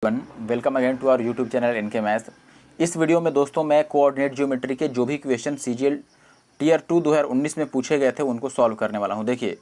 Everyone, welcome again to our YouTube channel इनके maths. इस video में दोस्तों मैं कोऑर्डिनेट ज्योमेट्री के जो भी क्वेश्चन सीजीएल टीयर 2 2019 में पूछे गए थे उनको सॉल्व करने वाला हूं। देखिए,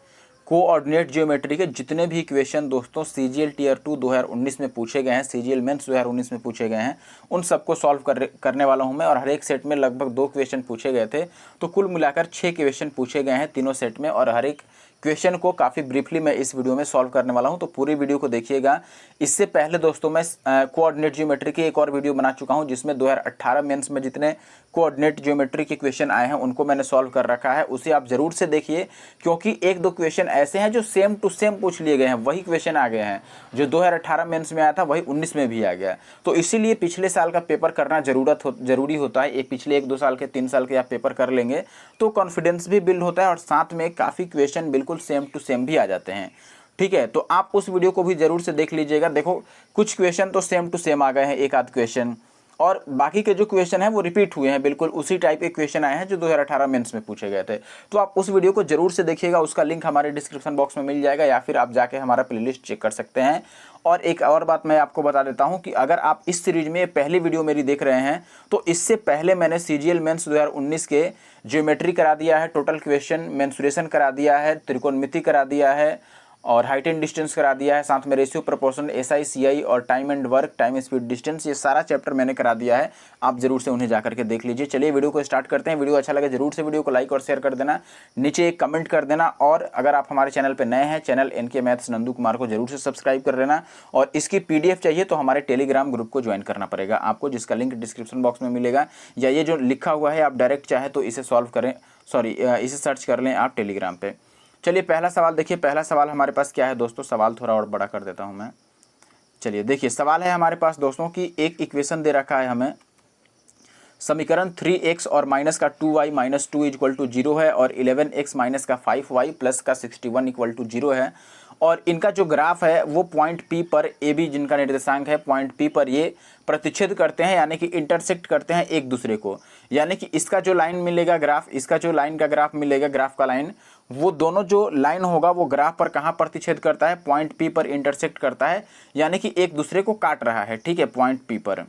कोऑर्डिनेट ज्योमेट्री के जितने भी क्वेश्चन दोस्तों सीजीएल टीयर 2 2019 में पूछे गए हैं, सीजीएल मेंस 2019 में पूछे गए हैं, उन सबको सॉल्व करने वाला हूं मैं। और हर एक सेट में लगभग 2 क्वेश्चन पूछे गए थे, तो कुल मिलाकर 6 क्वेश्चन पूछे गए हैं तीनों सेट में। और हर एक क्वेश्चन को काफ़ी ब्रीफली मैं इस वीडियो में सॉल्व करने वाला हूं, तो पूरी वीडियो को देखिएगा। इससे पहले दोस्तों मैं कोऑर्डिनेट ज्योमेट्री की एक और वीडियो बना चुका हूं, जिसमें 2018 मेंस में जितने कोऑर्डिनेट ज्योमेट्री के क्वेश्चन आए हैं उनको मैंने सॉल्व कर रखा है। उसे आप जरूर से देखिए, क्योंकि एक दो क्वेश्चन ऐसे हैं जो सेम टू सेम पूछ लिए गए हैं, वही क्वेश्चन आ गए हैं। जो 2018 मेंस में आया था वही 19 में भी आ गया। तो इसीलिए पिछले साल का पेपर करना जरूरी होता है। एक पिछले 1-2 साल के 3 साल के आप पेपर कर लेंगे तो कॉन्फिडेंस भी बिल्ड होता है, और साथ में काफ़ी क्वेश्चन बिल्कुल सेम टू सेम भी आ जाते हैं। ठीक है, तो आप उस वीडियो को भी जरूर से देख लीजिएगा। देखो, कुछ क्वेश्चन तो सेम टू सेम आ गए हैं, एक आध क्वेश्चन, और बाकी के जो क्वेश्चन हैं वो रिपीट हुए हैं, बिल्कुल उसी टाइप के क्वेश्चन आए हैं जो 2018 मेंस में पूछे गए थे। तो आप उस वीडियो को जरूर से देखिएगा, उसका लिंक हमारे डिस्क्रिप्शन बॉक्स में मिल जाएगा, या फिर आप जाके हमारा प्लेलिस्ट चेक कर सकते हैं। और एक और बात मैं आपको बता देता हूं कि अगर आप इस सीरीज में पहली वीडियो मेरी देख रहे हैं, तो इससे पहले मैंने सीजीएल मेंस 2019 के ज्योमेट्री करा दिया है, टोटल क्वेश्चन मेंसुरेशन करा दिया है, त्रिकोणमिति करा दिया है, और हाइट एंड डिस्टेंस करा दिया है, साथ में रेशियो प्रोपोर्शन, एसआई सीआई और time and work, time speed distance, ये सारा चैप्टर मैंने करा दिया है। आप जरूर से उन्हें जाकर के देख लीजिए। चलिए वीडियो को स्टार्ट करते हैं। वीडियो अच्छा लगे जरूर से वीडियो को लाइक और शेयर कर देना, नीचे एक कमेंट कर देना, और अगर आप हमारे चैनल पर नए हैं, चैनल इनके मैथ्स नंदू कुमार को जरूर से सब्सक्राइब कर लेना। और इसकी पीडीएफ चाहिए तो हमारे टेलीग्राम ग्रुप को ज्वाइन करना पड़ेगा आपको, जिसका लिंक डिस्क्रिप्शन बॉक्स में मिलेगा, या ये जो लिखा हुआ है आप डायरेक्ट चाहे तो इसे सॉल्व करें, इसे सर्च कर लें आप टेलीग्राम पे। चलिए पहला सवाल देखिए। पहला सवाल हमारे पास क्या है दोस्तों, सवाल थोड़ा और बड़ा कर देता हूं मैं। चलिए देखिए, सवाल है हमारे पास दोस्तों की एक इक्वेशन दे रखा है हमें, समीकरण 3x और माइनस का 2y माइनस 2 इक्वल टू 0 है, और 11x माइनस का 5y प्लस का 61 इक्वल टू 0 है। और इनका जो ग्राफ है वो पॉइंट P पर ए बी, जिनका निर्देशांक है पॉइंट P पर, ये प्रतिच्छेद करते हैं, यानी कि इंटरसेक्ट करते हैं एक दूसरे को। यानी कि इसका जो लाइन मिलेगा ग्राफ, इसका जो लाइन का ग्राफ मिलेगा, ग्राफ का लाइन, वो दोनों जो लाइन होगा वो ग्राफ पर कहाँ प्रतिच्छेद करता है, पॉइंट P पर इंटरसेक्ट करता है, यानी कि एक दूसरे को काट रहा है। ठीक है, पॉइंट P पर।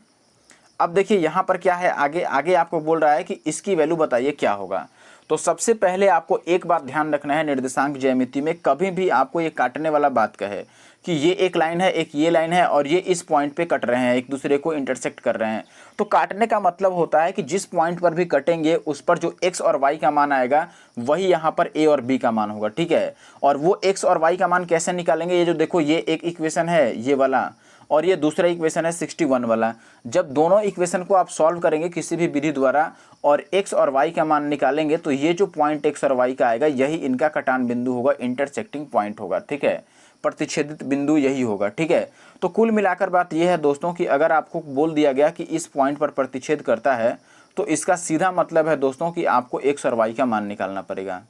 अब देखिए यहाँ पर क्या है, आगे आगे आपको बोल रहा है कि इसकी वैल्यू बताइए क्या होगा। तो सबसे पहले आपको एक बात ध्यान रखना है, निर्देशांक ज्यामिति में कभी भी आपको ये काटने वाला बात कहे कि ये एक लाइन है, एक ये लाइन है, और ये इस पॉइंट पे कट रहे हैं, एक दूसरे को इंटरसेक्ट कर रहे हैं, तो काटने का मतलब होता है कि जिस पॉइंट पर भी कटेंगे उस पर जो x और y का मान आएगा वही यहाँ पर a और b का मान होगा। ठीक है, और वो x और y का मान कैसे निकालेंगे, ये जो देखो, ये एक इक्वेशन है ये वाला, और ये दूसरा इक्वेशन है 61 वाला। जब दोनों इक्वेशन को आप सॉल्व करेंगे किसी भी विधि द्वारा और x और y का मान निकालेंगे, तो ये जो पॉइंट x और y का आएगा यही इनका कटान बिंदु होगा, इंटरसेक्टिंग पॉइंट होगा। ठीक है, प्रतिच्छेदित बिंदु यही होगा। ठीक है, तो कुल मिलाकर बात यह है दोस्तों कि अगर आपको बोल दिया गया कि इस पॉइंट पर प्रतिच्छेद करता है, तो इसका सीधा मतलब है दोस्तों कि आपको x और y का मान निकालना पड़ेगा।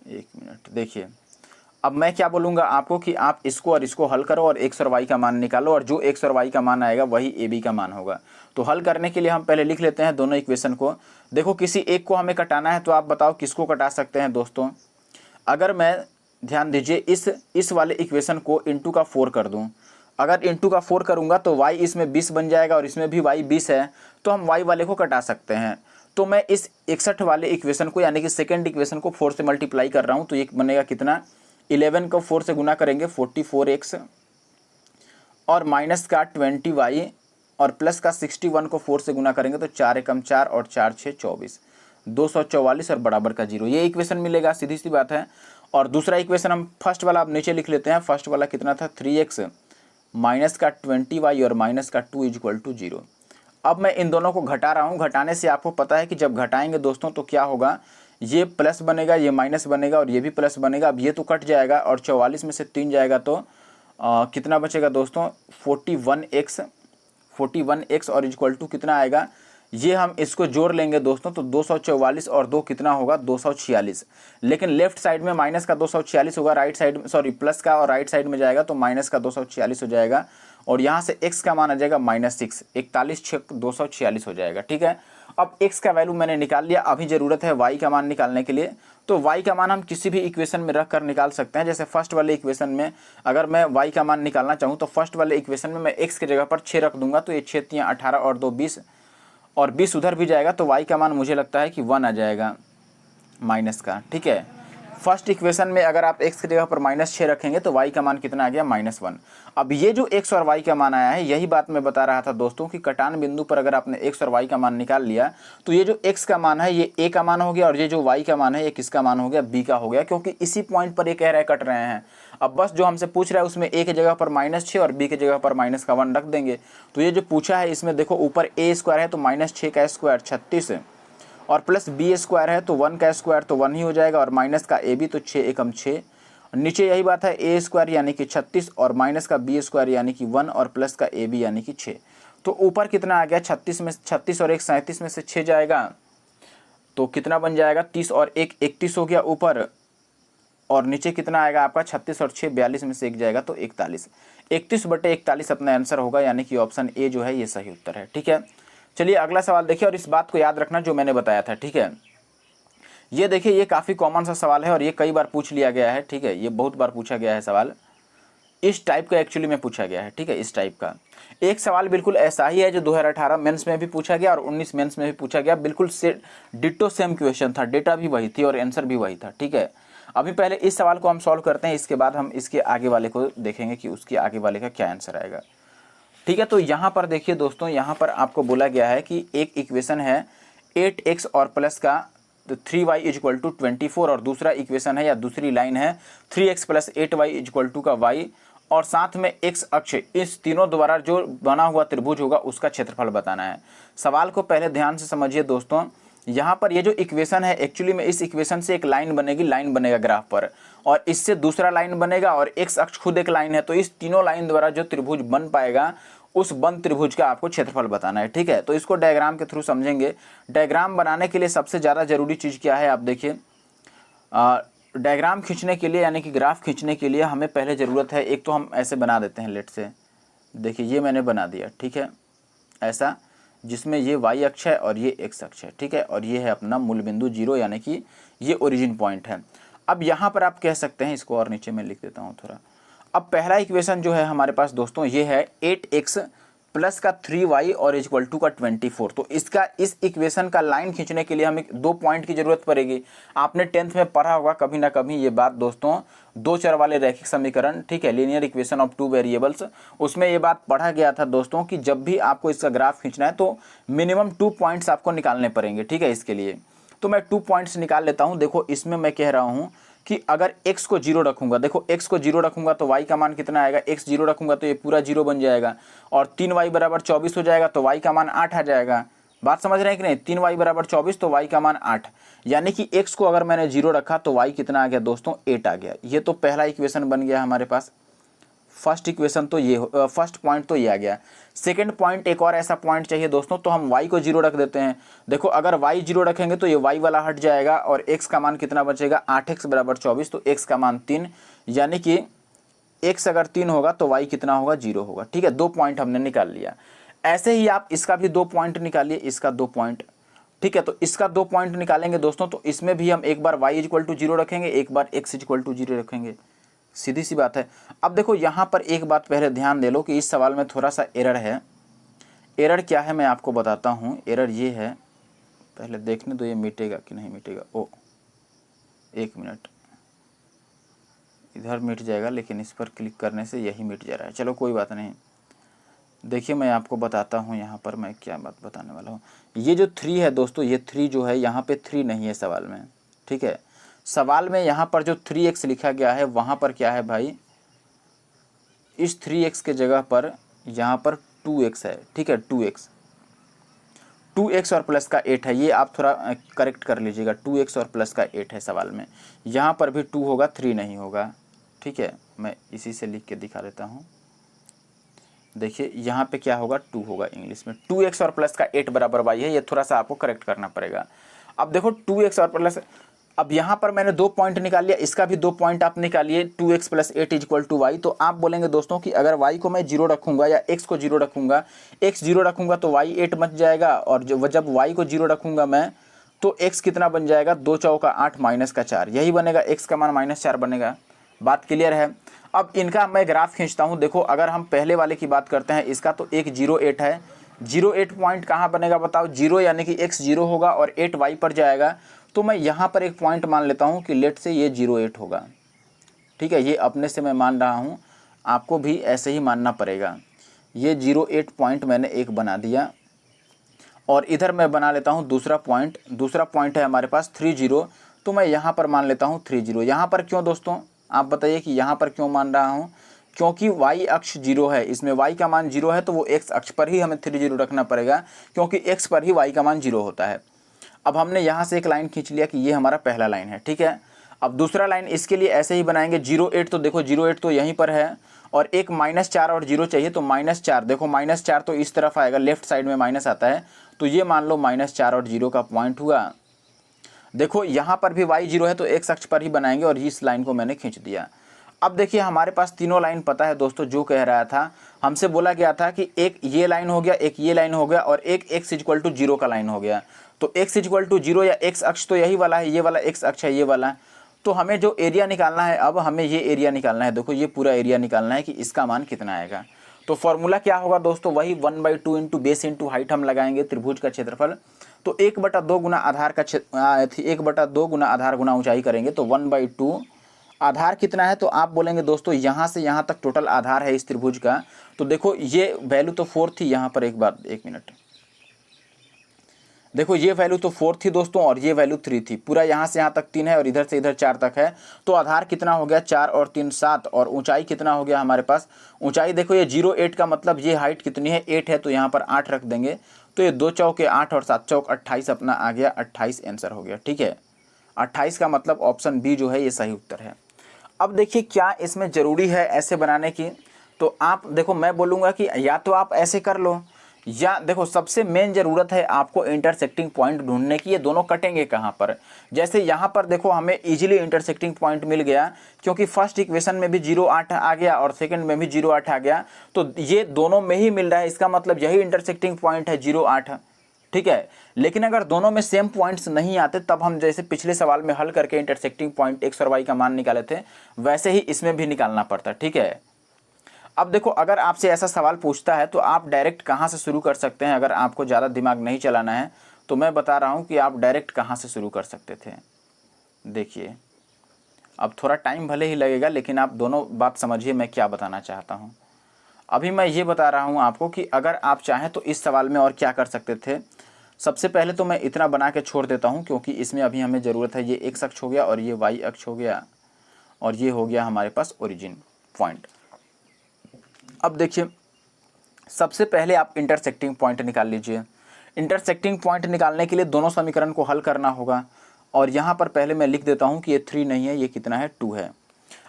एक मिनट देखिए, अब मैं क्या बोलूँगा आपको कि आप इसको और इसको हल करो और x और y का मान निकालो, और जो x और y का मान आएगा वही ए बी का मान होगा। तो हल करने के लिए हम पहले लिख लेते हैं दोनों इक्वेशन को। देखो, किसी एक को हमें कटाना है, तो आप बताओ किसको कटा सकते हैं दोस्तों। अगर मैं, ध्यान दीजिए, इस वाले इक्वेशन को इंटू का 4 कर दूँ, अगर इंटू का 4 करूँगा तो y इसमें 20 बन जाएगा, और इसमें भी y 20 है, तो हम y वाले को कटा सकते हैं। तो मैं इस 61 वाले इक्वेशन को, यानी कि सेकेंड इक्वेशन को 4 से मल्टीप्लाई कर रहा हूँ, तो ये बनेगा कितना, 11 को 4 से गुना करेंगे 44x, और माइनस का 20y, और प्लस का 61 को 4 से गुना करेंगे तो 4 एकम 4 और 4 6 24, 244 और बराबर का 0, ये इक्वेशन मिलेगा, सीधी सी बात है। और दूसरा इक्वेशन हम फर्स्ट वाला अब नीचे लिख लेते हैं। फर्स्ट वाला कितना था, 3x माइनस का 20y और माइनस का 2 इक्वल टू 0। अब मैं इन दोनों को घटा रहा हूँ। घटाने से आपको पता है कि जब घटाएंगे दोस्तों तो क्या होगा, ये प्लस बनेगा, ये माइनस बनेगा, और ये भी प्लस बनेगा। अब ये तो कट जाएगा, और 44 में से 3 जाएगा तो कितना बचेगा दोस्तों, 41x और इक्वल टू कितना आएगा, ये हम इसको जोड़ लेंगे दोस्तों, तो 244 और 2 कितना होगा, 246। लेकिन लेफ्ट साइड में माइनस का 246 होगा, राइट साइड में, सॉरी, प्लस का और राइट साइड में जाएगा तो माइनस का 246 हो जाएगा, और यहाँ से x का मान आ जाएगा -6, 41 6 246 हो जाएगा। ठीक है, अब x का वैल्यू मैंने निकाल लिया। अभी ज़रूरत है y का मान निकालने के लिए, तो y का मान हम किसी भी इक्वेशन में रख कर निकाल सकते हैं। जैसे फर्स्ट वाले इक्वेशन में अगर मैं y का मान निकालना चाहूँ तो फर्स्ट वाले इक्वेशन में मैं x की जगह पर 6 रख दूंगा, तो ये 6 3 18 और 2 20, और 20 उधर भी जाएगा, तो y का मान मुझे लगता है कि 1 आ जाएगा माइनस का। ठीक है, फर्स्ट इक्वेशन में अगर आप x की जगह पर -6 रखेंगे तो y का मान कितना आ गया -1। अब ये जो x और y का मान आया है, यही बात मैं बता रहा था दोस्तों कि कटान बिंदु पर अगर आपने x और y का मान निकाल लिया तो ये जो x का मान है ये a का मान हो गया, और ये जो y का मान है ये किसका मान हो गया, b का हो गया, क्योंकि इसी पॉइंट पर ये कह रहे कट रहे हैं। अब बस जो हमसे पूछ रहा है उसमें a की जगह पर -6 और b की जगह पर -1 रख देंगे। तो ये जो पूछा है इसमें देखो ऊपर a स्क्वायर है तो -6 का स्क्वायर 36, और प्लस बी स्क्वायर है तो 1 का स्क्वायर तो 1 ही हो जाएगा, और माइनस का ए बी तो 6 एकम 6। नीचे यही बात है, ए स्क्वायर यानी कि 36 और माइनस का बी स्क्वायर यानी कि 1 और प्लस का ए बी यानी कि 6। तो ऊपर कितना आ गया 36 में 36 और 1 37 में से 6 जाएगा तो कितना बन जाएगा 30 और 1 31 हो गया ऊपर, और नीचे कितना आएगा आपका 36 और 6 42 में से 1 जाएगा तो 41। 31/41 अपना आंसर होगा, यानी कि ऑप्शन ए जो है ये सही उत्तर है। ठीक है, चलिए अगला सवाल देखिए, और इस बात को याद रखना जो मैंने बताया था। ठीक है, ये देखिए ये काफ़ी कॉमन सा सवाल है और ये कई बार पूछ लिया गया है। ठीक है, ये बहुत बार पूछा गया है सवाल, इस टाइप का एक्चुअली में पूछा गया है। ठीक है, इस टाइप का एक सवाल बिल्कुल ऐसा ही है जो 2018 मेंस में भी पूछा गया और 19 मेंस में भी पूछा गया, बिल्कुल से डिट्टो सेम क्वेश्चन था, डेटा भी वही थी और आंसर भी वही था। ठीक है, अभी पहले इस सवाल को हम सॉल्व करते हैं, इसके बाद हम इसके आगे वाले को देखेंगे कि उसके आगे वाले का क्या आंसर आएगा। ठीक है, तो यहाँ पर देखिए दोस्तों, यहाँ पर आपको बोला गया है कि एक इक्वेशन है 8x और प्लस का 3y = 24, और दूसरा इक्वेशन है या दूसरी लाइन है 3x + 8y = का y, और साथ में x अक्ष, इस तीनों द्वारा जो बना हुआ त्रिभुज होगा उसका क्षेत्रफल बताना है। सवाल को पहले ध्यान से समझिए दोस्तों, यहाँ पर ये जो इक्वेशन है एक्चुअली में इस इक्वेशन से एक लाइन बनेगी, लाइन बनेगा ग्राफ पर, और इससे दूसरा लाइन बनेगा, और x अक्ष खुद एक लाइन है, तो इस तीनों लाइन द्वारा जो त्रिभुज बन पाएगा उस बंद त्रिभुज का आपको क्षेत्रफल बताना है। ठीक है, तो इसको डायग्राम के थ्रू समझेंगे। डायग्राम बनाने के लिए सबसे ज़्यादा जरूरी चीज़ क्या है, आप देखिए, डायग्राम खींचने के लिए यानी कि ग्राफ खींचने के लिए हमें पहले ज़रूरत है, एक तो हम ऐसे बना देते हैं, लेट से देखिए ये मैंने बना दिया। ठीक है, ऐसा जिसमें ये y अक्ष है और ये x अक्ष है। ठीक है, और ये है अपना मूल बिंदु 0 यानी कि ये ओरिजिन पॉइंट है। अब यहाँ पर आप कह सकते हैं, इसको और नीचे में लिख देता हूँ थोड़ा। अब पहला इक्वेशन जो है हमारे पास दोस्तों ये है 8x प्लस का 3y और = का 24। तो इसका इस इक्वेशन का लाइन खींचने के लिए हमें 2 पॉइंट की जरूरत पड़ेगी। आपने 10th में पढ़ा होगा कभी ना कभी ये बात दोस्तों, 2 चर वाले रैखिक समीकरण, ठीक है, लीनियर इक्वेशन ऑफ 2 वेरिएबल्स, उसमें ये बात पढ़ा गया था दोस्तों कि जब भी आपको इसका ग्राफ खींचना है तो मिनिमम 2 पॉइंट्स आपको निकालने पड़ेंगे। ठीक है, इसके लिए तो मैं 2 पॉइंट्स निकाल लेता हूँ। देखो इसमें मैं कह रहा हूँ कि अगर x को 0 रखूंगा, देखो x को 0 रखूंगा तो y का मान कितना आएगा, x 0 रखूंगा तो ये पूरा 0 बन जाएगा, और 3y = 24 हो जाएगा तो y का मान 8 आ जाएगा। बात समझ रहे हैं कि नहीं, 3y = 24 तो y का मान 8, यानी कि x को अगर मैंने 0 रखा तो y कितना आ गया दोस्तों, 8 आ गया। ये तो पहला इक्वेशन बन गया हमारे पास, फर्स्ट इक्वेशन तो ये, फर्स्ट पॉइंट तो ये आ गया। सेकंड पॉइंट, एक और ऐसा पॉइंट चाहिए दोस्तों, तो हम y को 0 रख देते हैं। देखो अगर y 0 रखेंगे तो ये y वाला हट जाएगा और x का मान कितना बचेगा, 8x = 24, तो x का मान 3, यानी कि x अगर 3 होगा तो y कितना होगा, 0 होगा। ठीक है, 2 पॉइंट हमने निकाल लिया। ऐसे ही आप इसका भी 2 पॉइंट निकालिए, इसका 2 पॉइंट। ठीक है, तो इसका 2 पॉइंट निकालेंगे दोस्तों, तो इसमें भी हम एक बार y = 0 रखेंगे, एक बार x = 0 रखेंगे, सीधी सी बात है। अब देखो यहाँ पर एक बात पहले ध्यान दे लो कि इस सवाल में थोड़ा सा एरर है। एरर क्या है मैं आपको बताता हूँ। एरर ये है, पहले देखने दो ये मिटेगा कि नहीं मिटेगा। ओ 1 मिनट, इधर मिट जाएगा लेकिन इस पर क्लिक करने से यही मिट जा रहा है। चलो कोई बात नहीं, देखिए मैं आपको बताता हूँ यहाँ पर मैं क्या बात बताने वाला हूँ। ये जो 3 है दोस्तों, ये 3 जो है यहाँ पे 3 नहीं है सवाल में। ठीक है, सवाल में यहाँ पर जो 3x लिखा गया है वहाँ पर क्या है भाई, इस 3x के जगह पर यहाँ पर 2x है। ठीक है, 2x और प्लस का 8 है, ये आप थोड़ा करेक्ट कर लीजिएगा। 2x और प्लस का 8 है सवाल में, यहाँ पर भी 2 होगा, 3 नहीं होगा। ठीक है, मैं इसी से लिख के दिखा देता हूँ। देखिए यहाँ पे क्या होगा, 2 होगा इंग्लिश में। 2x और प्लस का 8 = y है, ये थोड़ा सा आपको करेक्ट करना पड़ेगा। अब देखो 2x और प्लस, अब यहाँ पर मैंने 2 पॉइंट निकाल लिया, इसका भी 2 पॉइंट आप निकालिए। 2x + 8 = y, तो आप बोलेंगे दोस्तों कि अगर y को मैं 0 रखूँगा या x को 0 रखूँगा, x 0 रखूँगा तो y 8 बच जाएगा, और जब y को 0 रखूँगा मैं तो x कितना बन जाएगा, 2 चौका 8 माइनस का 4, यही बनेगा, x का मान -4 बनेगा। बात क्लियर है। अब इनका मैं ग्राफ खींचता हूँ। देखो अगर हम पहले वाले की बात करते हैं, इसका तो एक 08 है, 08 पॉइंट कहाँ बनेगा बताओ, 0 यानी कि x 0 होगा और 8 y पर जाएगा। तो मैं यहाँ पर एक पॉइंट मान लेता हूँ कि लेट से ये 08 होगा, ठीक है। ये अपने से मैं मान रहा हूँ, आपको भी ऐसे ही मानना पड़ेगा। ये 08 पॉइंट मैंने एक बना दिया और इधर मैं बना लेता हूँ दूसरा पॉइंट है हमारे पास 30, तो मैं यहाँ पर मान लेता हूँ 30। यहाँ पर क्यों दोस्तों, आप बताइए कि यहाँ पर क्यों मान रहा हूँ, क्योंकि y अक्ष 0 है, इसमें y का मान 0 है, तो वो x अक्ष पर ही हमें 30 रखना पड़ेगा, क्योंकि x पर ही y का मान 0 होता है। अब हमने यहाँ से एक लाइन खींच लिया कि ये हमारा पहला लाइन है, ठीक है। अब दूसरा लाइन इसके लिए ऐसे ही बनाएंगे, 08, तो देखो 08 तो यहीं पर है और एक -4 और 0 चाहिए, तो -4, देखो -4 तो इस तरफ आएगा, लेफ्ट साइड में माइनस आता है, तो ये मान लो -4 और 0 का पॉइंट हुआ। देखो यहाँ पर भी y 0 है, तो x अक्ष पर ही बनाएंगे और इस लाइन को मैंने खींच दिया। अब देखिए हमारे पास तीनों लाइन पता है दोस्तों, जो कह रहा था, हमसे बोला गया था कि एक ये लाइन हो गया, एक ये लाइन हो गया और एक x = 0 का लाइन हो गया। तो x = 0 या x अक्ष तो यही वाला है, ये वाला x अक्ष है, ये वाला। तो हमें जो एरिया निकालना है, अब हमें ये एरिया निकालना है। देखो ये पूरा एरिया निकालना है कि इसका मान कितना आएगा। तो फॉर्मूला क्या होगा दोस्तों, वही 1/2 इंटू बेस इंटू हाइट हम लगाएंगे, त्रिभुज का क्षेत्रफल। तो 1/2 गुना आधार का 1/2 गुना आधार गुना ऊंचाई करेंगे, तो 1/2। आधार कितना है, तो आप बोलेंगे दोस्तों यहाँ से यहाँ तक टोटल आधार है इस त्रिभुज का। तो देखो ये वैल्यू तो 4 थी, यहाँ पर एक मिनट, देखो ये वैल्यू तो 4 थी दोस्तों और ये वैल्यू 3 थी। पूरा यहाँ से यहाँ तक 3 है और इधर से इधर 4 तक है। तो आधार कितना हो गया, 4 और 3 7, और ऊंचाई कितना हो गया हमारे पास, ऊंचाई देखो ये 08 का मतलब ये हाइट कितनी है, 8 है, तो यहाँ पर 8 रख देंगे। तो ये 2 चौके 8 और 7 चौक 28 अपना आ गया, 28 आंसर हो गया, ठीक है। 28 का मतलब ऑप्शन बी जो है ये सही उत्तर है। अब देखिए क्या इसमें ज़रूरी है ऐसे बनाने की, तो आप देखो मैं बोलूँगा कि या तो आप ऐसे कर लो, या देखो सबसे मेन ज़रूरत है आपको इंटरसेक्टिंग पॉइंट ढूंढने की। ये दोनों कटेंगे कहाँ पर, जैसे यहाँ पर देखो हमें इजीली इंटरसेक्टिंग पॉइंट मिल गया, क्योंकि फर्स्ट इक्वेशन में भी 08 आ गया और सेकंड में भी 08 आ गया, तो ये दोनों में ही मिल रहा है, इसका मतलब यही इंटरसेक्टिंग पॉइंट है 08, ठीक है। लेकिन अगर दोनों में सेम पॉइंट्स नहीं आते, तब हम जैसे पिछले सवाल में हल करके इंटरसेक्टिंग पॉइंट x और y का मान निकाले थे, वैसे ही इसमें भी निकालना पड़ता है, ठीक है। अब देखो अगर आपसे ऐसा सवाल पूछता है तो आप डायरेक्ट कहाँ से शुरू कर सकते हैं। अगर आपको ज़्यादा दिमाग नहीं चलाना है तो मैं बता रहा हूँ कि आप डायरेक्ट कहाँ से शुरू कर सकते थे। देखिए अब थोड़ा टाइम भले ही लगेगा, लेकिन आप दोनों बात समझिए मैं क्या बताना चाहता हूँ। अभी मैं ये बता रहा हूँ आपको कि अगर आप चाहें तो इस सवाल में और क्या कर सकते थे। सबसे पहले तो मैं इतना बना के छोड़ देता हूँ, क्योंकि इसमें अभी हमें ज़रूरत है। ये x अक्ष हो गया और ये y अक्ष हो गया और ये हो गया हमारे पास ओरिजिन पॉइंट। अब देखिए सबसे पहले आप इंटरसेक्टिंग पॉइंट निकाल लीजिए। इंटरसेक्टिंग पॉइंट निकालने के लिए दोनों समीकरण को हल करना होगा, और यहाँ पर पहले मैं लिख देता हूँ कि ये 3 नहीं है, ये कितना है, 2 है।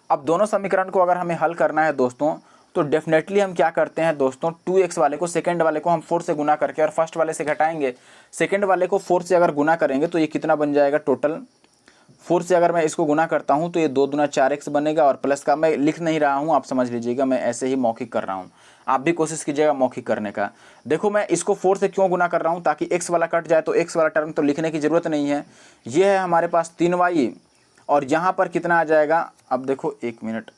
अब दोनों समीकरण को अगर हमें हल करना है दोस्तों, तो डेफिनेटली हम क्या करते हैं दोस्तों, 2x वाले को सेकंड वाले को हम 4 से गुना करके और फर्स्ट वाले से घटाएंगे। सेकंड वाले को 4 से अगर गुना करेंगे तो ये कितना बन जाएगा, टोटल 4 से अगर मैं इसको गुना करता हूँ तो ये 2 दूना 4x बनेगा, और प्लस का मैं लिख नहीं रहा हूँ, आप समझ लीजिएगा, मैं ऐसे ही मौखिक कर रहा हूँ। आप भी कोशिश कीजिएगा मौखिक करने का। देखो मैं इसको 4 से क्यों गुना कर रहा हूँ, ताकि x वाला कट जाए, तो x वाला टर्म तो लिखने की ज़रूरत नहीं है। ये है हमारे पास 3y, और यहाँ पर कितना आ जाएगा। अब देखो 1 मिनट,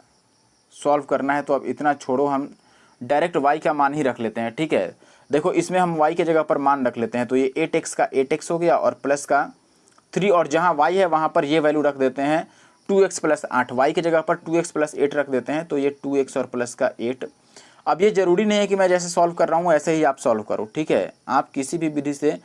सॉल्व करना है तो अब इतना छोड़ो, हम डायरेक्ट y का मान ही रख लेते हैं, ठीक है। देखो इसमें हम y के जगह पर मान रख लेते हैं, तो ये 8x का 8x हो गया और प्लस का 3, और जहाँ y है वहाँ पर ये वैल्यू रख देते हैं 2x + 8, y की जगह पर 2x + 8 रख देते हैं, तो ये 2x और प्लस का 8। अब ये ज़रूरी नहीं है कि मैं जैसे सॉल्व कर रहा हूँ ऐसे ही आप सॉल्व करो, ठीक है। आप किसी भी विधि से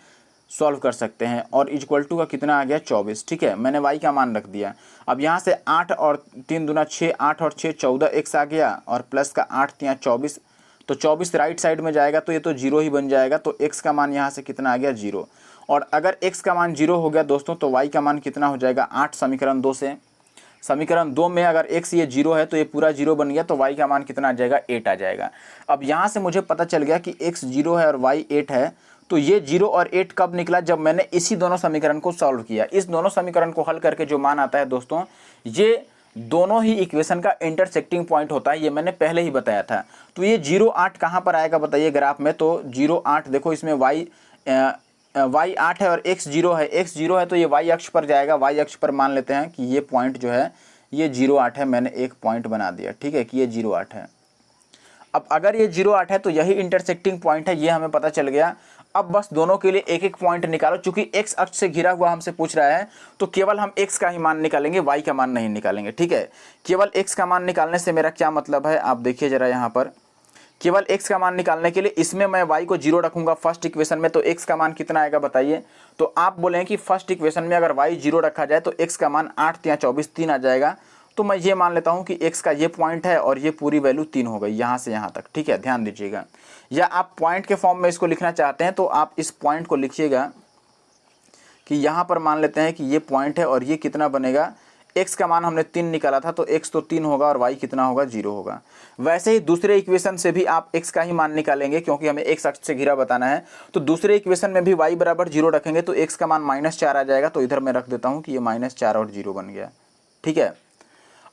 सॉल्व कर सकते हैं। और इक्वल टू का कितना आ गया, 24, ठीक है। मैंने y का मान रख दिया। अब यहाँ से 8 और 3 दूना 6, 8 और 6 14x आ गया, और प्लस का 8 3 24, तो 24 राइट साइड में जाएगा तो ये तो 0 ही बन जाएगा। तो x का मान यहाँ से कितना आ गया, 0। और अगर x का मान 0 हो गया दोस्तों, तो y का मान कितना हो जाएगा, 8 समीकरण 2 से। समीकरण 2 में अगर x ये 0 है तो ये पूरा 0 बन गया, तो y का मान कितना आ जाएगा, 8 आ जाएगा। अब यहाँ से मुझे पता चल गया कि x 0 है और y 8 है, तो ये 0 और 8 कब निकला, जब मैंने इसी दोनों समीकरण को सॉल्व किया। इस दोनों समीकरण को हल करके जो मान आता है दोस्तों, ये दोनों ही इक्वेशन का इंटरसेक्टिंग पॉइंट होता है, ये मैंने पहले ही बताया था। तो ये 0 8 कहाँ पर आएगा बताइए ग्राफ में, तो 0 8 देखो इसमें y y 8 है और x 0 है, x 0 है तो ये y अक्ष पर जाएगा, y अक्ष पर मान लेते हैं कि ये पॉइंट जो है ये 0,8 है, मैंने एक पॉइंट बना दिया, ठीक है, कि ये 0,8 है। अब अगर ये 0,8 है तो यही इंटरसेक्टिंग पॉइंट है, ये हमें पता चल गया। अब बस दोनों के लिए एक एक पॉइंट निकालो, चूंकि x अक्ष से घिरा हुआ हमसे पूछ रहा है तो केवल हम x का ही मान निकालेंगे, y का मान नहीं निकालेंगे, ठीक है। केवल x का मान निकालने से मेरा क्या मतलब है, आप देखिए जरा यहाँ पर, केवल x का मान निकालने के लिए इसमें मैं y को 0 रखूंगा फर्स्ट इक्वेशन में, तो x का मान कितना आएगा बताइए। तो आप बोलें कि फर्स्ट इक्वेशन में अगर y 0 रखा जाए तो x का मान 8 या 24 3 आ जाएगा। तो मैं ये मान लेता हूँ कि x का ये पॉइंट है और ये पूरी वैल्यू 3 हो गई यहाँ से यहाँ तक, ठीक है, ध्यान दीजिएगा। या आप पॉइंट के फॉर्म में इसको लिखना चाहते हैं तो आप इस पॉइंट को लिखिएगा कि यहाँ पर मान लेते हैं कि ये पॉइंट है और ये कितना बनेगा, x का मान हमने 3 निकाला था तो x तो 3 होगा और y कितना होगा, 0 होगा। वैसे ही दूसरे इक्वेशन से भी आप x का ही मान निकालेंगे क्योंकि हमें x अक्ष से घिरा बताना है, तो दूसरे इक्वेशन में भी y बराबर 0 रखेंगे तो x का मान -4 आ जाएगा। तो इधर मैं रख देता हूँ कि ये -4 और 0 बन गया, ठीक है।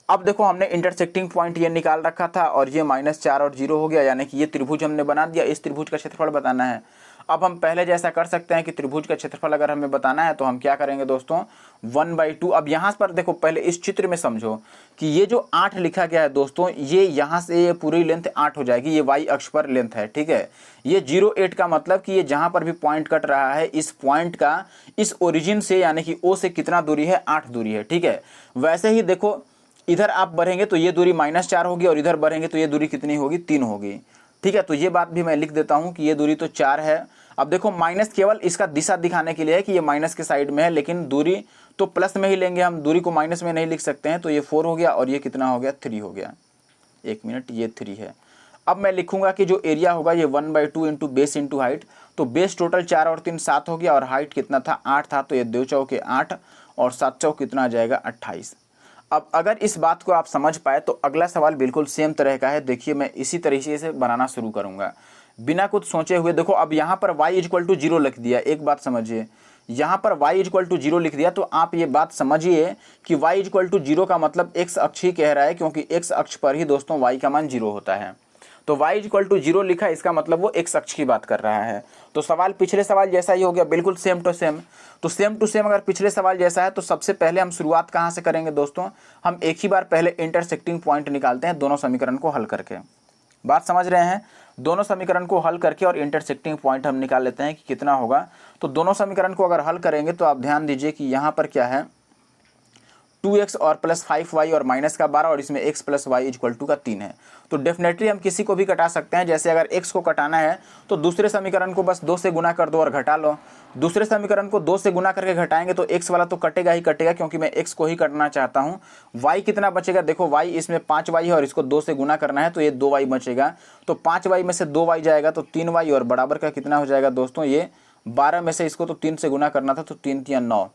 अब देखो हमने इंटरसेक्टिंग पॉइंट ये निकाल रखा था और ये -4 और 0 हो गया, यानी कि ये त्रिभुज हमने बना दिया। इस त्रिभुज का क्षेत्रफल बताना है। अब हम पहले जैसा कर सकते हैं कि त्रिभुज का क्षेत्रफल अगर हमें बताना है तो हम क्या करेंगे दोस्तों, 1/2। अब यहाँ पर देखो, पहले इस चित्र में समझो कि ये जो 8 लिखा गया है दोस्तों, ये यहाँ से ये पूरी लेंथ 8 हो जाएगी, ये y अक्ष पर लेंथ है, ठीक है। ये 0,8 का मतलब कि ये जहाँ पर भी पॉइंट कट रहा है, इस पॉइंट का इस ओरिजिन से यानी कि O से कितना दूरी है, 8 दूरी है, ठीक है। वैसे ही देखो इधर आप बढ़ेंगे तो ये दूरी -4 होगी और इधर बढ़ेंगे तो ये दूरी कितनी होगी, 3 होगी, ठीक है। तो ये बात भी मैं लिख देता हूँ कि ये दूरी तो 4 है। अब देखो माइनस केवल इसका दिशा दिखाने के लिए है कि ये माइनस के साइड में है, लेकिन दूरी तो प्लस में ही लेंगे हम, दूरी को माइनस में नहीं लिख सकते हैं। तो ये 4 हो गया और ये कितना हो गया, 3 हो गया। एक मिनट, ये 3 है। अब मैं लिखूंगा कि जो एरिया होगा ये 1/2 इंटू बेस इंटू हाइट, तो बेस टोटल 4 और 3 7 हो गया और हाइट कितना था, 8 था, तो ये 2 चौके 8 और 7 चौक कितना आ जाएगा, 28। अब अगर इस बात को आप समझ पाए तो अगला सवाल बिल्कुल सेम तरह का है। देखिए मैं इसी तरीके से बनाना शुरू करूंगा बिना कुछ सोचे हुए। देखो अब यहाँ पर y = 0 लिख दिया, एक बात समझिए, यहाँ पर y = 0 लिख दिया तो आप ये बात समझिए कि y = 0 का मतलब x अक्ष ही कह रहा है, क्योंकि x अक्ष पर ही दोस्तों y का मान 0 होता है। तो y = 0 लिखा, इसका मतलब वो x अक्ष की बात कर रहा है। तो सवाल पिछले सवाल जैसा ही हो गया, बिल्कुल सेम टू सेम। तो सेम टू सेम अगर पिछले सवाल जैसा है तो सबसे पहले हम शुरुआत कहाँ से करेंगे दोस्तों, हम एक ही बार पहले इंटरसेक्टिंग पॉइंट निकालते हैं दोनों समीकरण को हल करके। बात समझ रहे हैं, दोनों समीकरण को हल करके और इंटरसेक्टिंग पॉइंट हम निकाल लेते हैं कि कितना होगा। तो दोनों समीकरण को अगर हल करेंगे तो आप ध्यान दीजिए कि यहाँ पर क्या है, 2x और +5y और -12 और इसमें x + y = 3 है। तो डेफिनेटली हम किसी को भी कटा सकते हैं। जैसे अगर x को कटाना है तो दूसरे समीकरण को बस 2 से गुना कर दो और घटा लो। दूसरे समीकरण को 2 से गुना करके घटाएंगे तो x वाला तो कटेगा ही कटेगा, क्योंकि मैं x को ही कटना चाहता हूँ। y कितना बचेगा, देखो y इसमें 5y है और इसको 2 से गुना करना है तो ये 2y बचेगा। तो 5y में से 2y जाएगा तो 3y और बराबर का कितना हो जाएगा दोस्तों, ये 12 में से इसको तो 3 से गुना करना था तो 3 × 9,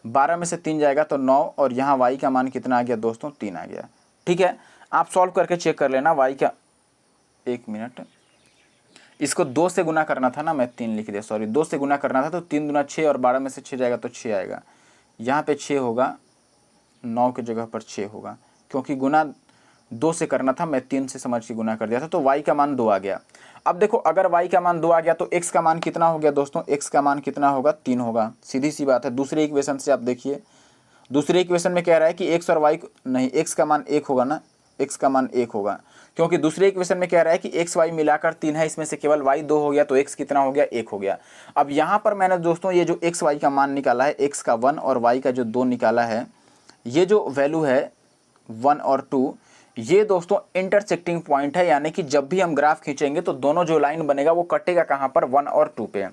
12 में से 3 जाएगा तो 9 और यहाँ y का मान कितना आ गया दोस्तों, 3 आ गया। ठीक है, आप सॉल्व करके चेक कर लेना y का। एक मिनट, इसको 2 से गुना करना था ना, मैं 3 लिख दिया, सॉरी 2 से गुना करना था तो 3 दूना 6 और 12 में से 6 जाएगा तो 6 आएगा। यहाँ पे 6 होगा, 9 की जगह पर 6 होगा, क्योंकि गुना 2 से करना था, मैं 3 से समझ के गुना कर दिया था। तो y का मान 2 आ गया। अब देखो अगर y का मान 2 आ गया तो x का मान कितना हो गया दोस्तों, x का मान कितना होगा, 3 होगा। सीधी सी बात है। दूसरे इक्वेशन से आप देखिए, दूसरे इक्वेशन में कह रहा है कि x और y नहीं, x का मान 1 होगा ना, x का मान 1 होगा, क्योंकि दूसरे इक्वेशन में कह रहा है कि x y मिलाकर 3 है, इसमें से केवल y 2 हो गया तो x कितना हो गया, 1 हो गया। अब यहाँ पर मैंने दोस्तों ये जो x y का मान निकाला है, x का 1 और y का जो 2 निकाला है, ये जो वैल्यू है 1 और 2, ये दोस्तों इंटरसेक्टिंग पॉइंट है, यानी कि जब भी हम ग्राफ खींचेंगे तो दोनों जो लाइन बनेगा वो कटेगा कहाँ पर, 1 और 2 पे,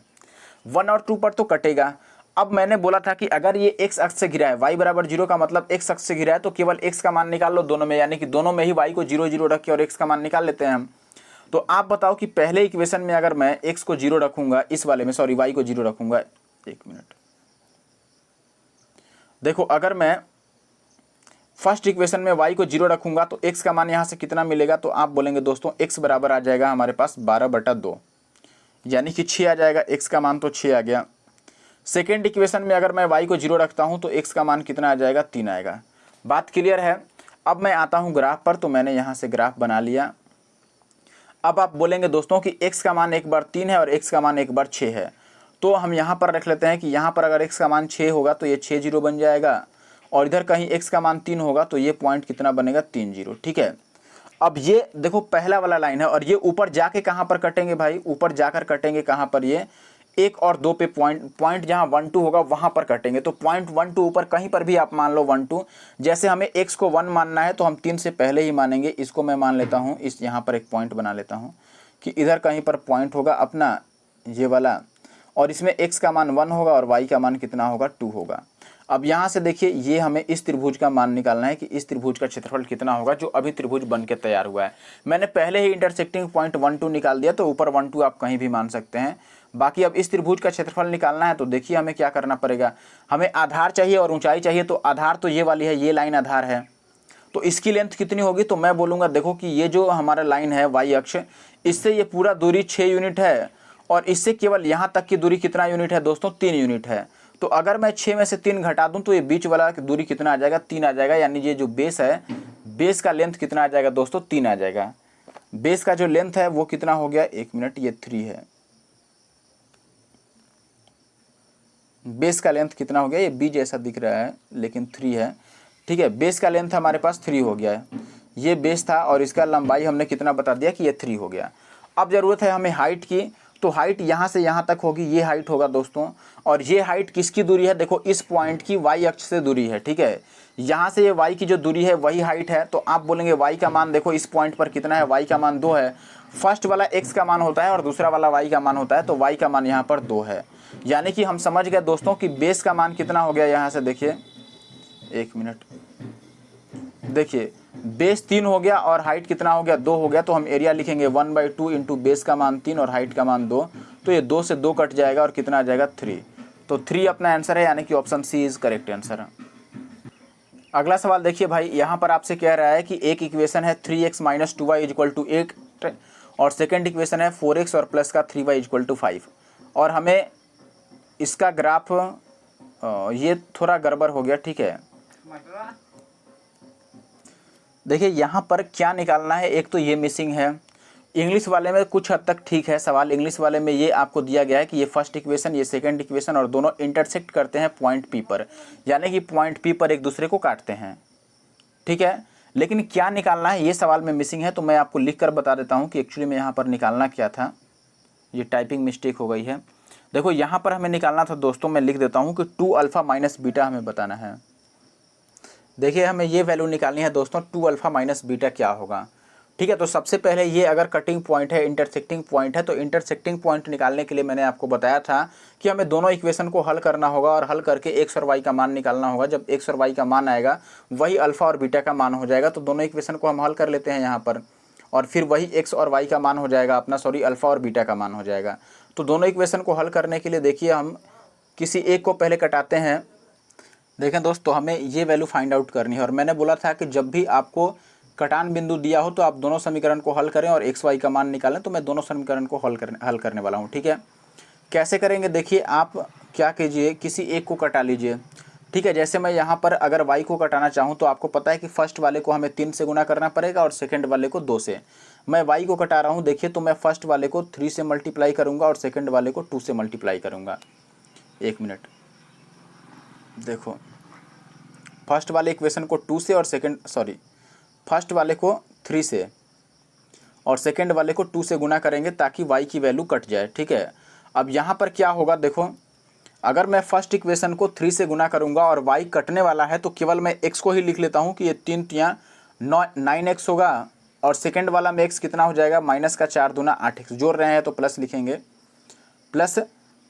1 और 2 पर तो कटेगा। अब मैंने बोला था कि अगर ये x अक्ष से घिरा है, y = 0 का मतलब x अक्ष से घिरा है, तो केवल x का मान निकाल लो दोनों में, यानी कि दोनों में ही y को 0 0 रख के और x का मान निकाल लेते हैं हम। तो आप बताओ कि पहले इक्वेशन में अगर मैं x को 0 रखूंगा, इस वाले में सॉरी y को 0 रखूंगा, एक मिनट, देखो अगर मैं फर्स्ट इक्वेशन में y को 0 रखूंगा तो x का मान यहाँ से कितना मिलेगा, तो आप बोलेंगे दोस्तों x बराबर आ जाएगा हमारे पास 12/2, यानी कि 6 आ जाएगा, x का मान तो 6 आ गया। सेकेंड इक्वेशन में अगर मैं y को 0 रखता हूँ तो x का मान कितना आ जाएगा, 3 आएगा। बात क्लियर है। अब मैं आता हूँ ग्राफ पर, तो मैंने यहाँ से ग्राफ बना लिया। अब आप बोलेंगे दोस्तों कि x का मान एक बार 3 है और x का मान एक बार 6 है, तो हम यहाँ पर रख लेते हैं कि यहाँ पर अगर x का मान 6 होगा तो ये 6 जीरो बन जाएगा, और इधर कहीं x का मान 3 होगा तो ये पॉइंट कितना बनेगा, 3 जीरो। ठीक है, अब ये देखो पहला वाला लाइन है, और ये ऊपर जाके कहाँ पर कटेंगे भाई, ऊपर जाकर कटेंगे कहाँ पर, ये 1 और 2 पे पॉइंट जहाँ 1 2 होगा वहाँ पर कटेंगे। तो पॉइंट 1 2 ऊपर कहीं पर भी आप मान लो 1 2, जैसे हमें x को 1 मानना है तो हम 3 से पहले ही मानेंगे। इसको मैं मान लेता हूँ, इस यहाँ पर एक पॉइंट बना लेता हूँ कि इधर कहीं पर पॉइंट होगा अपना ये वाला, और इसमें x का मान 1 होगा और y का मान कितना होगा, 2 होगा। अब यहाँ से देखिए ये हमें इस त्रिभुज का मान निकालना है कि इस त्रिभुज का क्षेत्रफल कितना होगा जो अभी त्रिभुज बन के तैयार हुआ है। मैंने पहले ही इंटरसेक्टिंग पॉइंट 1 2 निकाल दिया, तो ऊपर 1 2 आप कहीं भी मान सकते हैं। बाकी अब इस त्रिभुज का क्षेत्रफल निकालना है, तो देखिए हमें क्या करना पड़ेगा, हमें आधार चाहिए और ऊंचाई चाहिए। तो आधार तो ये वाली है, ये लाइन आधार है, तो इसकी लेंथ कितनी होगी, तो मैं बोलूँगा देखो कि ये जो हमारा लाइन है y अक्ष, इससे ये पूरा दूरी 6 यूनिट है, और इससे केवल यहाँ तक की दूरी कितना यूनिट है दोस्तों, 3 यूनिट है। तो अगर मैं 6 में से 3 घटा दूं तो ये बीच वाला दूरी कितना आ जाएगा, 3 आ जाएगा। यानी ये जो बेस है, बेस का लेंथ कितना आ जाएगा दोस्तों, 3 आ जाएगा। बेस का जो लेंथ है वो कितना हो गया, 1 मिनट, ये 3 है। बेस का लेंथ कितना हो गया, ये बी जैसा दिख रहा है लेकिन 3 है। ठीक है, बेस का लेंथ हमारे पास 3 हो गया है। ये बेस था और इसका लंबाई हमने कितना बता दिया कि ये 3 हो गया। अब ज़रूरत है हमें हाइट की, तो हाइट यहाँ से यहाँ तक होगी, ये हाइट होगा दोस्तों। और ये हाइट किसकी दूरी है, देखो इस पॉइंट की y अक्ष से दूरी है। ठीक है, यहाँ से ये y की जो दूरी है वही हाइट है। तो आप बोलेंगे y का मान देखो इस पॉइंट पर कितना है, y का मान 2 है। फर्स्ट वाला x का मान होता है और दूसरा वाला y का मान होता है, तो y का मान यहाँ पर 2 है। यानी कि हम समझ गए दोस्तों कि बेस का मान कितना हो गया। यहाँ से देखिए, 1 मिनट, देखिए बेस 3 हो गया और हाइट कितना हो गया, 2 हो गया। तो हम एरिया लिखेंगे 1/2 इंटू बेस का मान 3 और हाइट का मान 2। तो ये 2 से 2 कट जाएगा और कितना आ जाएगा, 3। तो 3 अपना आंसर है, यानी कि option C is correct answer. अगला सवाल देखिए भाई, यहाँ पर आपसे कह रहा है कि एक इक्वेशन है 3x - 2y = 8, और सेकेंड इक्वेशन है 4x और प्लस का 3y = 5, और हमें इसका ग्राफ ये थोड़ा गड़बड़ हो गया। ठीक है, देखिए यहाँ पर क्या निकालना है, एक तो ये मिसिंग है। इंग्लिश वाले में कुछ हद तक ठीक है सवाल, इंग्लिश वाले में ये आपको दिया गया है कि ये फर्स्ट इक्वेशन, ये सेकंड इक्वेशन, और दोनों इंटरसेक्ट करते हैं पॉइंट पी पर, यानी कि पॉइंट पी पर एक दूसरे को काटते हैं। ठीक है, लेकिन क्या निकालना है ये सवाल में मिसिंग है। तो मैं आपको लिख कर बता देता हूँ कि एक्चुअली में यहाँ पर निकालना क्या था। ये टाइपिंग मिस्टेक हो गई है। देखो यहाँ पर हमें निकालना था दोस्तों, मैं लिख देता हूँ कि 2 अल्फ़ा माइनस बीटा हमें बताना है। देखिए हमें ये वैल्यू निकालनी है दोस्तों, 2 अल्फ़ा माइनस बीटा क्या होगा। ठीक है, तो सबसे पहले ये अगर कटिंग पॉइंट है, इंटरसेक्टिंग पॉइंट है, तो इंटरसेक्टिंग पॉइंट निकालने के लिए मैंने आपको बताया था कि हमें दोनों इक्वेशन को हल करना होगा, और हल करके एक्स और वाई का मान निकालना होगा। जब एक्स और वाई का मान आएगा वही अल्फ़ा और बीटा का मान हो जाएगा। तो दोनों इक्वेशन को हम हल कर लेते हैं यहाँ पर, और फिर वही एक्स और वाई का मान हो जाएगा अपना, अल्फ़ा और बीटा का मान हो जाएगा। तो दोनों इक्वेशन को हल करने के लिए देखिए हम किसी एक को पहले कटाते हैं। देखें दोस्तों, हमें ये वैल्यू फाइंड आउट करनी है, और मैंने बोला था कि जब भी आपको कटान बिंदु दिया हो तो आप दोनों समीकरण को हल करें और एक्स वाई का मान निकालें। तो मैं दोनों समीकरण को हल करने वाला हूँ। ठीक है, कैसे करेंगे, देखिए आप क्या कीजिए, किसी एक को कटा लीजिए। ठीक है, जैसे मैं यहाँ पर अगर वाई को कटाना चाहूँ तो आपको पता है कि फर्स्ट वाले को हमें 3 से गुना करना पड़ेगा और सेकंड वाले को 2 से। मैं वाई को कटा रहा हूँ, देखिए तो मैं फर्स्ट वाले को 3 से मल्टीप्लाई करूँगा और सेकंड वाले को 2 से मल्टीप्लाई करूँगा। 1 मिनट, देखो फर्स्ट वाले इक्वेशन को 2 से और फर्स्ट वाले को 3 से और सेकंड वाले को 2 से गुना करेंगे ताकि y की वैल्यू कट जाए। ठीक है, अब यहाँ पर क्या होगा, देखो अगर मैं फर्स्ट इक्वेशन को 3 से गुना करूँगा और y कटने वाला है तो केवल मैं x को ही लिख लेता हूँ कि ये 3 तियाँ 9x होगा, और सेकंड वाला में x कितना हो जाएगा, माइनस का 4 दूना 8x, जोड़ रहे हैं तो प्लस लिखेंगे, प्लस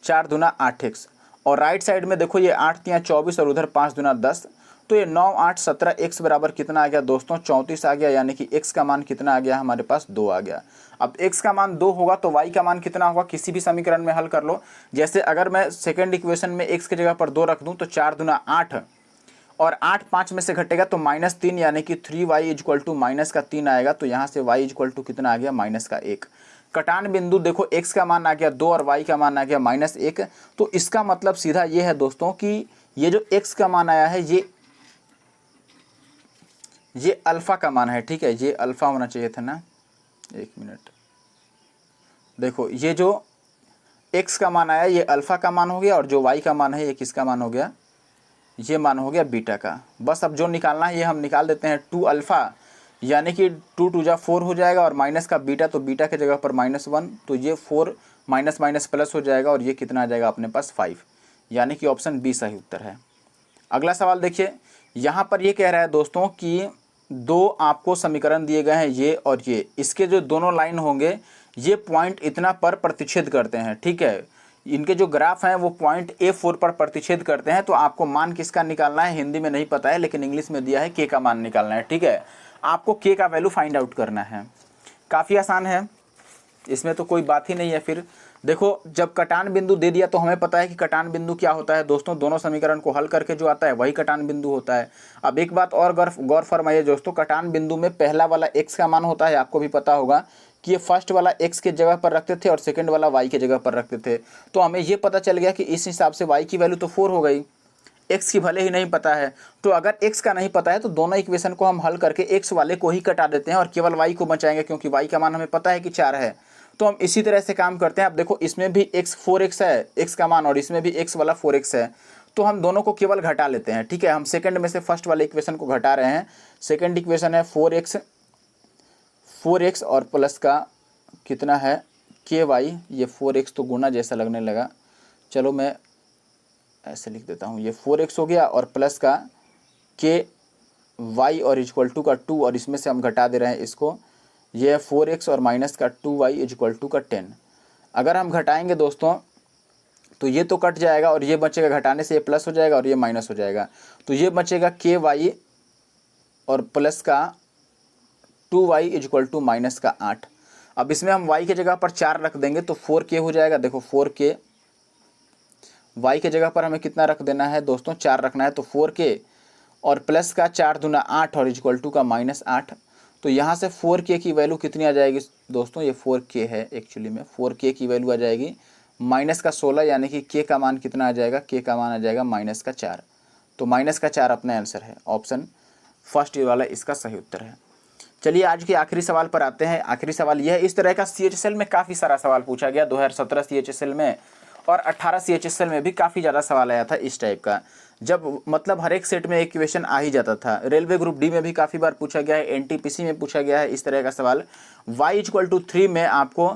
4 दूना 8x, और राइट साइड में देखो ये 8 तियाँ 24 और उधर 5 दूना 10, तो ये 9 8 17 x बराबर कितना आ गया दोस्तों, 34 आ गया। यानी कि x का मान कितना आ गया हमारे पास, 2 आ गया। अब x का मान 2 होगा तो y का मान कितना होगा, किसी भी समीकरण में हल कर लो। जैसे अगर मैं सेकंड इक्वेशन में x की जगह पर 2 रख दूं तो 4 दूना 8, और 8 5 में से घटेगा तो -3, यानी कि 3y = माइनस का 3 आएगा। तो यहाँ से y = कितना आ गया, -1। कटान बिंदु देखो x का मान आ गया 2 और y का मान आ गया -1। तो इसका मतलब सीधा ये है दोस्तों कि ये जो x का मान आया है ये अल्फ़ा का मान है। ठीक है, ये अल्फ़ा होना चाहिए था ना, 1 मिनट, देखो ये जो x का मान आया, ये अल्फ़ा का मान हो गया, और जो y का मान है ये किसका मान हो गया, ये मान हो गया बीटा का। बस अब जो निकालना है ये हम निकाल देते हैं, 2 अल्फ़ा यानी कि 2 2 जा 4 हो जाएगा, और माइनस का बीटा, तो बीटा के जगह पर -1, तो ये 4 माइनस माइनस प्लस हो जाएगा, और ये कितना आ जाएगा अपने पास 5, यानी कि ऑप्शन बी सही उत्तर है। अगला सवाल देखिए, यहाँ पर ये कह रहा है दोस्तों कि दो आपको समीकरण दिए गए हैं ये और ये, इसके जो दोनों लाइन होंगे ये पॉइंट इतना पर प्रतिच्छेद करते हैं, ठीक है। इनके जो ग्राफ हैं वो पॉइंट A4 पर प्रतिच्छेद करते हैं, तो आपको मान किसका निकालना है, हिंदी में नहीं पता है लेकिन इंग्लिश में दिया है K का मान निकालना है, ठीक है। आपको K का वैल्यू फाइंड आउट करना है, काफ़ी आसान है, इसमें तो कोई बात ही नहीं है। फिर देखो, जब कटान बिंदु दे दिया तो हमें पता है कि कटान बिंदु क्या होता है दोस्तों, दोनों समीकरण को हल करके जो आता है वही कटान बिंदु होता है। अब एक बात और गौर फरमाइए दोस्तों, कटान बिंदु में पहला वाला x का मान होता है, आपको भी पता होगा कि ये फर्स्ट वाला x के जगह पर रखते थे और सेकंड वाला y के जगह पर रखते थे, तो हमें ये पता चल गया कि इस हिसाब से y की वैल्यू तो 4 हो गई, x की भले ही नहीं पता है। तो अगर x का नहीं पता है तो दोनों इक्वेशन को हम हल करके x वाले को ही कटा देते हैं और केवल y को बचाएंगे, क्योंकि y का मान हमें पता है कि 4 है। तो हम इसी तरह से काम करते हैं। अब देखो, इसमें भी x 4x है x का मान, और इसमें भी x वाला 4x है, तो हम दोनों को केवल घटा लेते हैं, ठीक है। हम सेकंड में से फर्स्ट वाले इक्वेशन को घटा रहे हैं। सेकंड इक्वेशन है 4x और प्लस का कितना है ky, ये 4x तो गुना जैसा लगने लगा, चलो मैं ऐसे लिख देता हूँ, ये 4x हो गया और प्लस का ky और इक्वल टू का 2, और इसमें से हम घटा दे रहे हैं इसको, ये है 4x और माइनस का 2y इक्वल टू का 10। अगर हम घटाएंगे दोस्तों तो ये तो कट जाएगा और ये बचेगा, घटाने से ये प्लस हो जाएगा और ये माइनस हो जाएगा, तो ये बचेगा ky और प्लस का 2y इक्वल टू माइनस का 8। अब इसमें हम y के जगह पर 4 रख देंगे तो 4k हो जाएगा। देखो 4k, y के जगह पर हमें कितना रख देना है दोस्तों, 4 रखना है, तो 4k और प्लस का 4 दूना 8 और इक्वल टू का -8। तो यहाँ से 4k की वैल्यू कितनी आ जाएगी दोस्तों, ये 4k है एक्चुअली में, 4k की वैल्यू आ जाएगी माइनस का 16, यानी कि k का मान कितना आ जाएगा, k का मान आ जाएगा -4। तो -4 अपना आंसर है, ऑप्शन फर्स्ट वाला इसका सही उत्तर है। चलिए आज के आखिरी सवाल पर आते हैं। आखिरी सवाल यह है, इस तरह का CHSL में काफ़ी सारा सवाल पूछा गया, 2017 CHSL में और 18 CHSL में भी काफ़ी ज़्यादा सवाल आया था इस टाइप का, जब मतलब हर एक सेट में एक क्वेश्चन आ ही जाता था। रेलवे ग्रुप डी में भी काफ़ी बार पूछा गया है, NTPC में पूछा गया है इस तरह का सवाल। y इक्वल टू 3 में आपको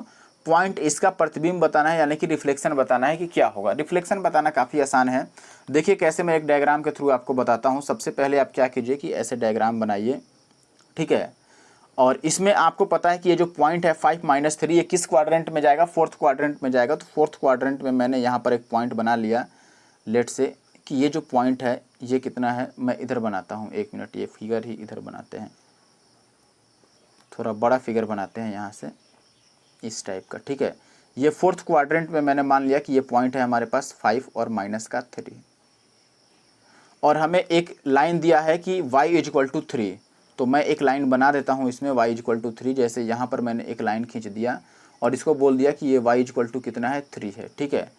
पॉइंट इसका प्रतिबिंब बताना है, यानी कि रिफ्लेक्शन बताना है कि क्या होगा। रिफ्लेक्शन बताना काफ़ी आसान है, देखिए कैसे, मैं एक डायग्राम के थ्रू आपको बताता हूँ। सबसे पहले आप क्या कीजिए कि ऐसे डायग्राम बनाइए, ठीक है, और इसमें आपको पता है कि ये जो पॉइंट है 5 - 3 ये किस क्वाड्रेंट में जाएगा, फोर्थ क्वाड्रेंट में जाएगा। तो फोर्थ क्वाड्रेंट में मैंने यहाँ पर एक पॉइंट बना लिया, लेट से कि ये जो पॉइंट है ये कितना है, मैं इधर बनाता हूँ, 1 मिनट, ये फिगर ही इधर बनाते हैं, थोड़ा बड़ा फिगर बनाते हैं यहाँ से इस टाइप का, ठीक है। ये फोर्थ क्वाड्रेंट में मैंने मान लिया कि ये पॉइंट है हमारे पास 5 और -3, और हमें एक लाइन दिया है कि y इक्वल टू 3। तो मैं एक लाइन बना देता हूँ इसमें y इक्वल टू 3, जैसे यहाँ पर मैंने एक लाइन खींच दिया और इसको बोल दिया कि ये y इक्वल टू कितना है, 3 है, ठीक है।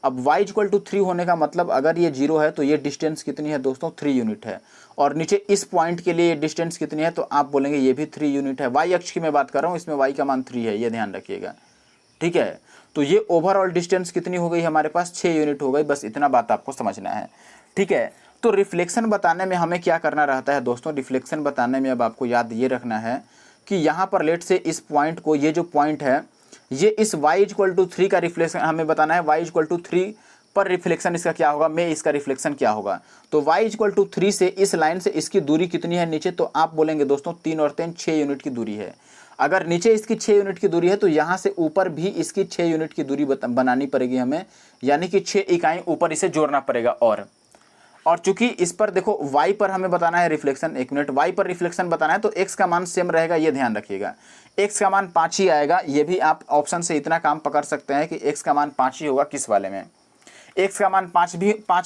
अब y इक्वल टू 3 होने का मतलब, अगर ये 0 है तो ये डिस्टेंस कितनी है दोस्तों, 3 यूनिट है, और नीचे इस पॉइंट के लिए ये डिस्टेंस कितनी है, तो आप बोलेंगे ये भी 3 यूनिट है। y अक्ष की मैं बात कर रहा हूँ, इसमें y का मान 3 है, ये ध्यान रखिएगा, ठीक है। तो ये ओवरऑल डिस्टेंस कितनी हो गई हमारे पास, 6 यूनिट हो गई, बस इतना बात आपको समझना है, ठीक है। तो रिफ्लेक्शन बताने में हमें क्या करना रहता है दोस्तों, रिफ्लेक्शन बताने में अब आपको याद ये रखना है कि यहाँ पर लेट से इस पॉइंट को, ये जो पॉइंट है ये इस y इक्वल टू 3 का रिफ्लेक्शन हमें बताना है, y इक्वल टू 3 पर रिफ्लेक्शन इसका क्या होगा, में इसका रिफ्लेक्शन क्या होगा। तो y इक्वल टू 3 से इस लाइन से इसकी दूरी कितनी है नीचे, तो आप बोलेंगे दोस्तों 3 और 3 6 यूनिट की दूरी है। अगर नीचे इसकी 6 यूनिट की दूरी है तो यहाँ से ऊपर भी इसकी 6 यूनिट की दूरी बनानी पड़ेगी हमें, यानी कि 6 इकाई ऊपर इसे जोड़ना पड़ेगा। और चूंकि इस पर देखो y पर हमें बताना है रिफ्लेक्शन, 1 मिनट, y पर रिफ्लेक्शन बताना है तो x का मान सेम रहेगा, ये ध्यान रखिएगा, x का मान 5 ही आएगा। ये भी आप ऑप्शन से इतना काम पकड़ सकते हैं कि x का मान 5 ही होगा, किस वाले में x का मान 5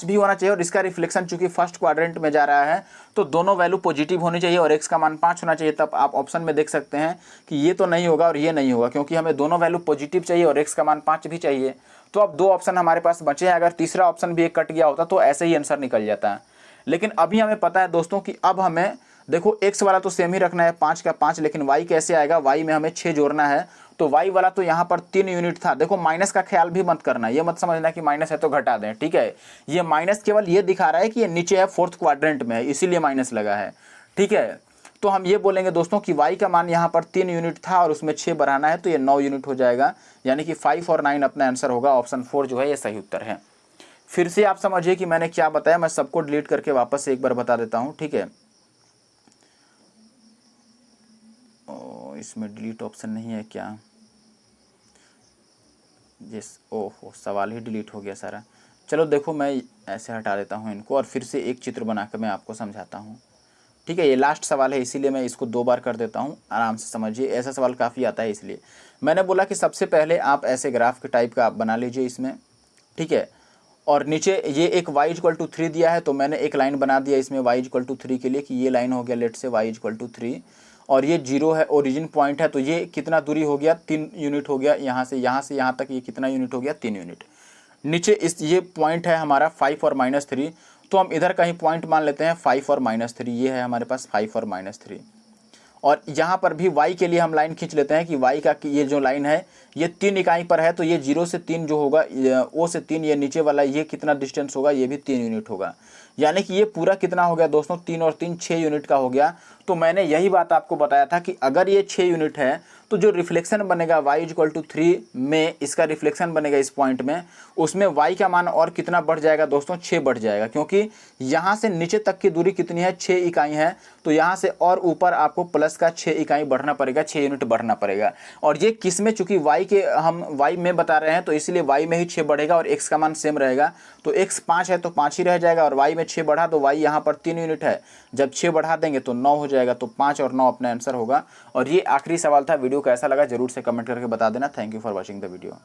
भी होना चाहिए, और इसका रिफ्लेक्शन चूंकि फर्स्ट क्वाड्रेंट में जा रहा है तो दोनों वैल्यू पॉजिटिव होनी चाहिए और x का मान 5 होना चाहिए। तब आप ऑप्शन में देख सकते हैं कि ये तो नहीं होगा और ये नहीं होगा, क्योंकि हमें दोनों वैल्यू पॉजिटिव चाहिए और x का मान 5 भी चाहिए। तो अब 2 ऑप्शन हमारे पास बचे हैं, अगर तीसरा ऑप्शन भी एक कट गया होता तो ऐसे ही आंसर निकल जाता है। लेकिन अभी हमें पता है दोस्तों कि अब हमें देखो x वाला तो सेम ही रखना है, 5 का 5, लेकिन y कैसे आएगा, y में हमें 6 जोड़ना है, तो y वाला तो यहाँ पर 3 यूनिट था। देखो माइनस का ख्याल भी मत करना, ये मत समझना कि माइनस है तो घटा दें, ठीक है। ये माइनस केवल ये दिखा रहा है कि ये नीचे है, फोर्थ क्वाड्रेंट में है, इसीलिए माइनस लगा है, ठीक है। तो हम ये बोलेंगे दोस्तों कि y का मान यहाँ पर 3 यूनिट था और उसमें 6 बढ़ाना है तो ये 9 यूनिट हो जाएगा, यानी कि 5 और 9 अपना आंसर होगा। ऑप्शन 4 जो है ये सही उत्तर है। फिर से आप समझिए कि मैंने क्या बताया, मैं सबको डिलीट करके वापस से एक बार बता देता हूँ, ठीक है। इसमें डिलीट ऑप्शन नहीं है क्या? जिस ओहो, सवाल ही डिलीट हो गया सारा। चलो देखो, मैं ऐसे हटा देता हूँ इनको और फिर से एक चित्र बनाकर मैं आपको समझाता हूँ, ठीक है। ये लास्ट सवाल है इसीलिए मैं इसको 2 बार कर देता हूँ, आराम से समझिए। ऐसा सवाल काफ़ी आता है, इसलिए मैंने बोला कि सबसे पहले आप ऐसे ग्राफ के टाइप का आप बना लीजिए इसमें, ठीक है। और नीचे ये एक y = 3 दिया है तो मैंने एक लाइन बना दिया इसमें y = 3 के लिए कि ये लाइन हो गया लेट से y = 3, और ये 0 है, ओरिजिन पॉइंट है, तो ये कितना दूरी हो गया? 3 यूनिट हो गया। यहाँ से यहाँ तक ये कितना यूनिट हो गया? 3 यूनिट। नीचे इस ये पॉइंट है हमारा 5 और -3, तो हम इधर कहीं पॉइंट मान लेते हैं 5 और -3, ये है हमारे पास 5 और -3। और यहाँ पर भी y के लिए हम लाइन खींच लेते हैं कि y का ये जो लाइन है ये 3 इकाई पर है, तो ये 0 से 3 जो होगा, O से 3, ये नीचे वाला ये कितना डिस्टेंस होगा? ये भी 3 यूनिट होगा। यानी कि ये पूरा कितना हो गया दोस्तों? 3 और 3 6 यूनिट का हो गया। तो मैंने यही बात आपको बताया था कि अगर ये 6 यूनिट है तो जो रिफ्लेक्शन बनेगा y = 3 में, इसका रिफ्लेक्शन बनेगा इस पॉइंट में, उसमें y का मान और कितना बढ़ जाएगा दोस्तों? 6 बढ़ जाएगा, क्योंकि यहाँ से नीचे तक की दूरी कितनी है? 6 इकाई है, तो यहाँ से और ऊपर आपको प्लस का 6 इकाई बढ़ना पड़ेगा, 6 यूनिट बढ़ना पड़ेगा। और ये किस में, चूंकि y के हम y में बता रहे हैं तो इसलिए y में ही 6 बढ़ेगा और x का मान सेम रहेगा, तो x 5 है तो 5 ही रह जाएगा, और y में 6 बढ़ा तो y यहाँ पर 3 यूनिट है, जब 6 बढ़ा देंगे तो 9 हो जाएगा, तो 5 और 9 अपना आंसर होगा। और ये आखिरी सवाल था। वीडियो कैसा लगा जरूर से कमेंट करके बता देना। Thank you for watching the video.